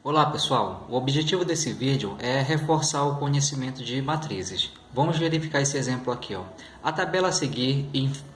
Olá pessoal, o objetivo desse vídeo é reforçar o conhecimento de matrizes. Vamos verificar esse exemplo aqui. A tabela a seguir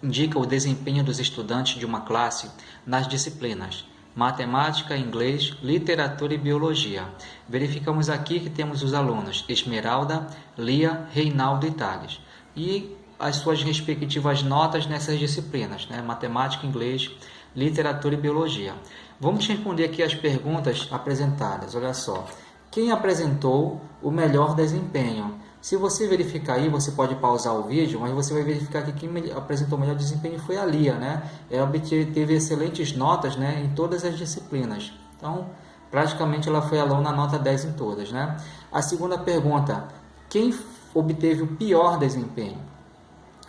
indica o desempenho dos estudantes de uma classe nas disciplinas Matemática, Inglês, Literatura e Biologia. Verificamos aqui que temos os alunos Esmeralda, Lia, Reinaldo e Thales. E as suas respectivas notas nessas disciplinas, Matemática, Inglês, Literatura e Biologia. Vamos responder aqui as perguntas apresentadas. Olha só. Quem apresentou o melhor desempenho? Se você verificar aí, você pode pausar o vídeo, mas você vai verificar que quem apresentou o melhor desempenho foi a Lia, Ela teve excelentes notas, em todas as disciplinas. Então, praticamente ela foi aluna nota 10 em todas, A segunda pergunta. Quem obteve o pior desempenho?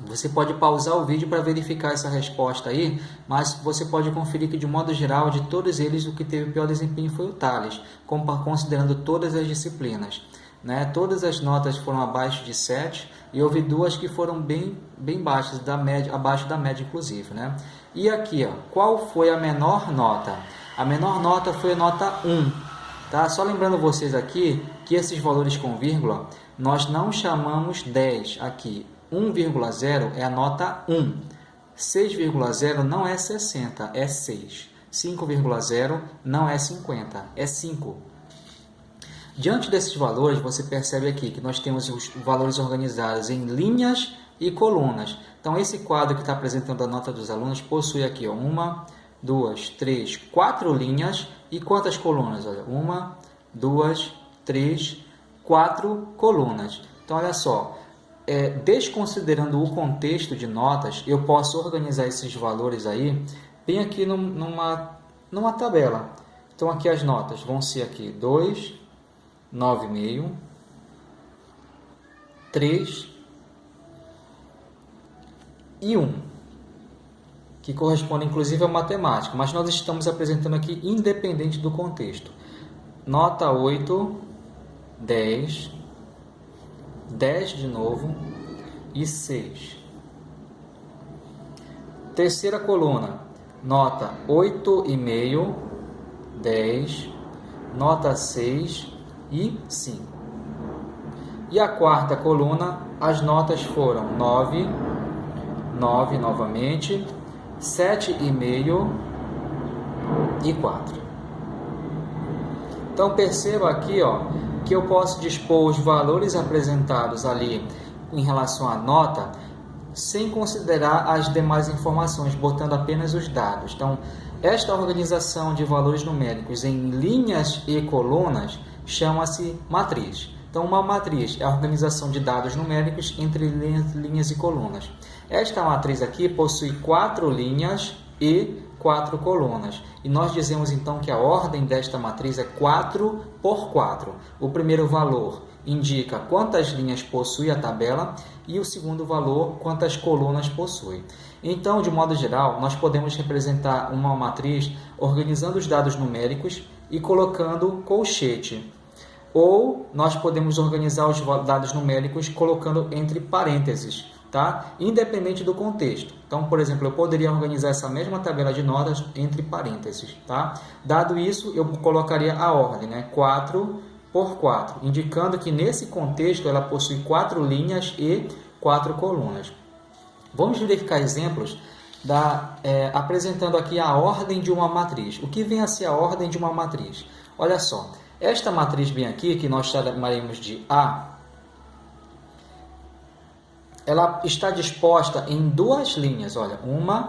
Você pode pausar o vídeo para verificar essa resposta aí, mas você pode conferir que, de modo geral, de todos eles, o que teve o pior desempenho foi o Thales, considerando todas as disciplinas. Todas as notas foram abaixo de 7 e houve duas que foram bem baixas, abaixo da média, inclusive. E aqui, qual foi a menor nota? A menor nota foi a nota 1. Tá? Só lembrando vocês aqui que esses valores com vírgula, nós não chamamos 10 aqui. 1,0 é a nota 1. 6,0 não é 60, é 6. 5,0 não é 50, é 5. Diante desses valores, você percebe aqui que nós temos os valores organizados em linhas e colunas. Então, esse quadro que está apresentando a nota dos alunos possui aqui 1, 2, 3, 4 linhas. E quantas colunas? Olha, 1, 2, 3, 4 colunas. Então, olha só. Desconsiderando o contexto de notas, eu posso organizar esses valores aí bem aqui numa tabela. Então, aqui as notas vão ser aqui 2, 9,5, 3 e 1, que corresponde inclusive à matemática, mas nós estamos apresentando aqui independente do contexto. Nota 8, 10, 10 de novo e 6. Terceira coluna, nota 8,5, 10, nota 6 e 5. E a quarta coluna, as notas foram 9, 9 novamente, 7,5 e 4. Então perceba aqui, que eu posso dispor os valores apresentados ali em relação à nota, sem considerar as demais informações, botando apenas os dados. Então, esta organização de valores numéricos em linhas e colunas chama-se matriz. Então, uma matriz é a organização de dados numéricos entre linhas e colunas. Esta matriz aqui possui 4 linhas e 4 colunas. E nós dizemos então que a ordem desta matriz é 4 por 4. O primeiro valor indica quantas linhas possui a tabela e o segundo valor quantas colunas possui. Então, de modo geral, nós podemos representar uma matriz organizando os dados numéricos e colocando colchete. Ou nós podemos organizar os dados numéricos colocando entre parênteses. Independente do contexto. Então, por exemplo, eu poderia organizar essa mesma tabela de notas entre parênteses. Dado isso, eu colocaria a ordem, 4 por 4, indicando que nesse contexto ela possui 4 linhas e 4 colunas. Vamos verificar exemplos apresentando aqui a ordem de uma matriz. O que vem a ser a ordem de uma matriz? Olha só, esta matriz bem aqui, que nós chamaremos de A, ela está disposta em 2 linhas, olha, 1,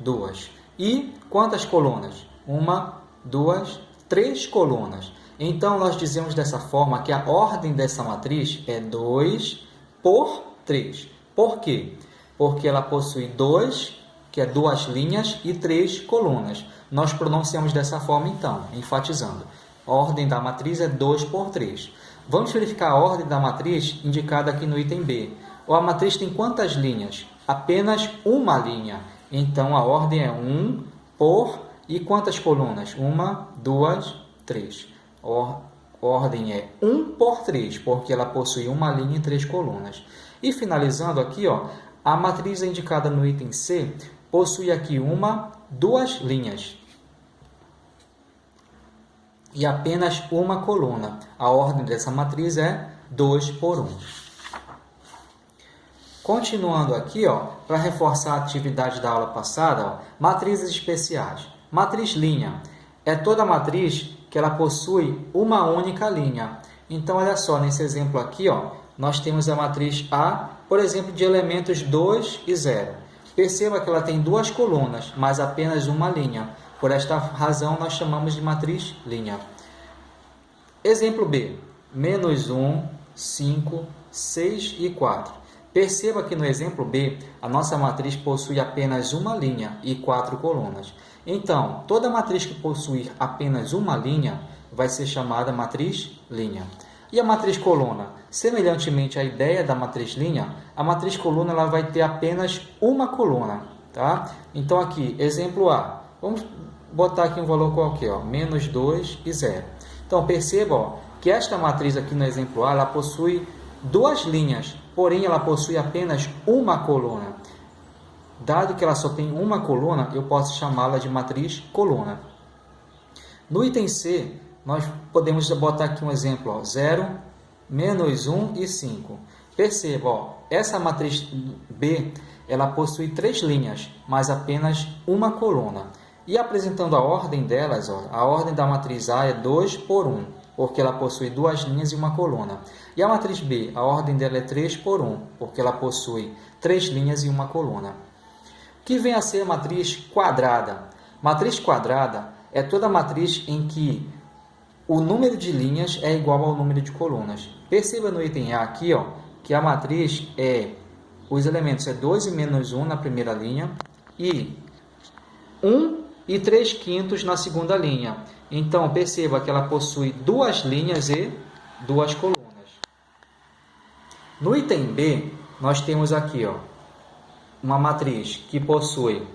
2. E quantas colunas? 1, 2, 3 colunas. Então, nós dizemos dessa forma que a ordem dessa matriz é 2 por 3. Por quê? Porque ela possui 2, que é 2 linhas, e 3 colunas. Nós pronunciamos dessa forma, então, enfatizando. A ordem da matriz é 2 por 3. Vamos verificar a ordem da matriz indicada aqui no item B. A matriz tem quantas linhas? Apenas uma linha. Então, a ordem é 1 por... E quantas colunas? 1, 2, 3. A ordem é 1 por 3, porque ela possui uma linha e 3 colunas. E finalizando aqui, a matriz indicada no item C possui aqui 2 linhas. e apenas uma coluna. A ordem dessa matriz é 2 por 1. Continuando aqui, para reforçar a atividade da aula passada, matrizes especiais. Matriz linha é toda matriz que ela possui uma única linha. Então, olha só, nesse exemplo aqui, nós temos a matriz A, por exemplo, de elementos 2 e 0. Perceba que ela tem duas colunas, mas apenas uma linha. Por esta razão, nós chamamos de matriz linha. Exemplo B, menos 1, 5, 6 e 4. Perceba que no exemplo B, a nossa matriz possui apenas uma linha e 4 colunas. Então, toda matriz que possuir apenas uma linha vai ser chamada matriz linha. E a matriz coluna? Semelhantemente à ideia da matriz linha, a matriz coluna ela vai ter apenas uma coluna. Tá? Então, aqui, exemplo A. Vamos botar aqui um valor qualquer, menos 2 e 0. Então, perceba que esta matriz aqui no exemplo A, ela possui duas linhas, porém ela possui apenas uma coluna. Dado que ela só tem uma coluna, eu posso chamá-la de matriz coluna. No item C, nós podemos botar aqui um exemplo, 0, menos 1 e 5. Perceba, essa matriz B, ela possui 3 linhas, mas apenas uma coluna. E apresentando a ordem delas, a ordem da matriz A é 2 por 1, porque ela possui duas linhas e uma coluna. E a matriz B, a ordem dela é 3 por 1, porque ela possui 3 linhas e uma coluna. Que vem a ser a matriz quadrada. Matriz quadrada é toda matriz em que o número de linhas é igual ao número de colunas. Perceba no item A aqui, que a matriz os elementos é 2 e menos 1 na primeira linha e 1 e 3/5 na segunda linha. Então, perceba que ela possui duas linhas e duas colunas. No item B, nós temos aqui uma matriz que possui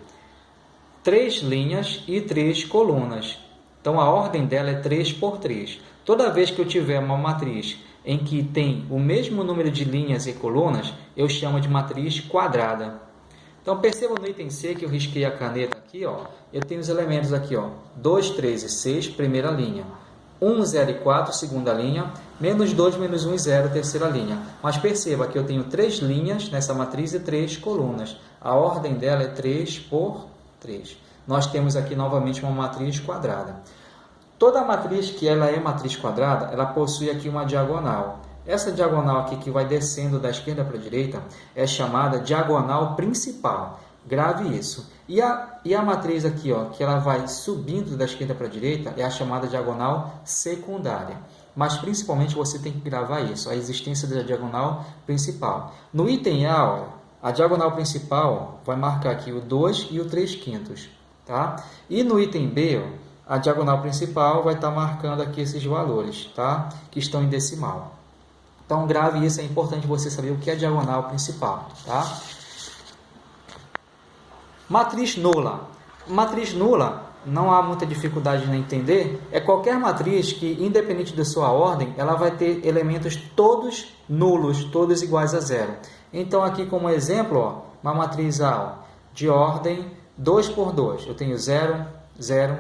3 linhas e 3 colunas. Então, a ordem dela é 3 por 3. Toda vez que eu tiver uma matriz em que tem o mesmo número de linhas e colunas, eu chamo de matriz quadrada. Então, perceba no item C que eu risquei a caneta aqui, eu tenho os elementos aqui, 2, 3 e 6, primeira linha. 1, 0 e 4, segunda linha. Menos 2, menos 1 e 0, terceira linha. Mas perceba que eu tenho 3 linhas nessa matriz e 3 colunas. A ordem dela é 3 por 3. Nós temos aqui novamente uma matriz quadrada. Toda matriz que ela é matriz quadrada, ela possui aqui uma diagonal. Essa diagonal aqui que vai descendo da esquerda para a direita é chamada diagonal principal. Grave isso. E a matriz aqui, que ela vai subindo da esquerda para a direita, é a chamada diagonal secundária. Mas principalmente você tem que gravar isso, a existência da diagonal principal. No item A, a diagonal principal vai marcar aqui o 2 e o 3/5. Tá? E no item B, a diagonal principal vai estar marcando aqui esses valores, tá? Que estão em decimal. Então, grave isso, é importante você saber o que é diagonal principal. Tá? Matriz nula. Matriz nula, não há muita dificuldade em entender, é qualquer matriz que, independente da sua ordem, ela vai ter elementos todos nulos, todos iguais a zero. Então, aqui como exemplo, uma matriz A de ordem 2 por 2. Eu tenho 0, 0.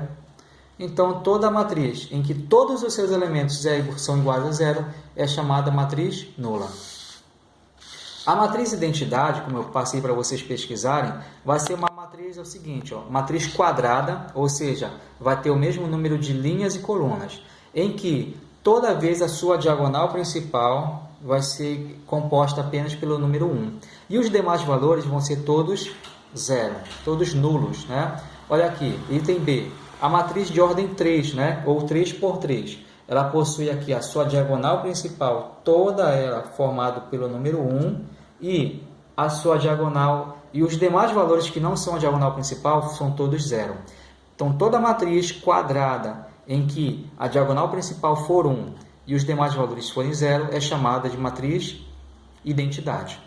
Então, toda matriz em que todos os seus elementos são iguais a zero é chamada matriz nula. A matriz identidade, como eu passei para vocês pesquisarem, vai ser uma matriz, é o seguinte, matriz quadrada, ou seja, vai ter o mesmo número de linhas e colunas, em que toda vez a sua diagonal principal vai ser composta apenas pelo número 1. E os demais valores vão ser todos zero, todos nulos, né? Olha aqui, item B, a matriz de ordem 3, né? Ou 3 por 3. Ela possui aqui a sua diagonal principal, toda ela formada pelo número 1, e a sua diagonal, e os demais valores que não são a diagonal principal são todos zero. Então, toda matriz quadrada em que a diagonal principal for 1 e os demais valores forem zero é chamada de matriz identidade.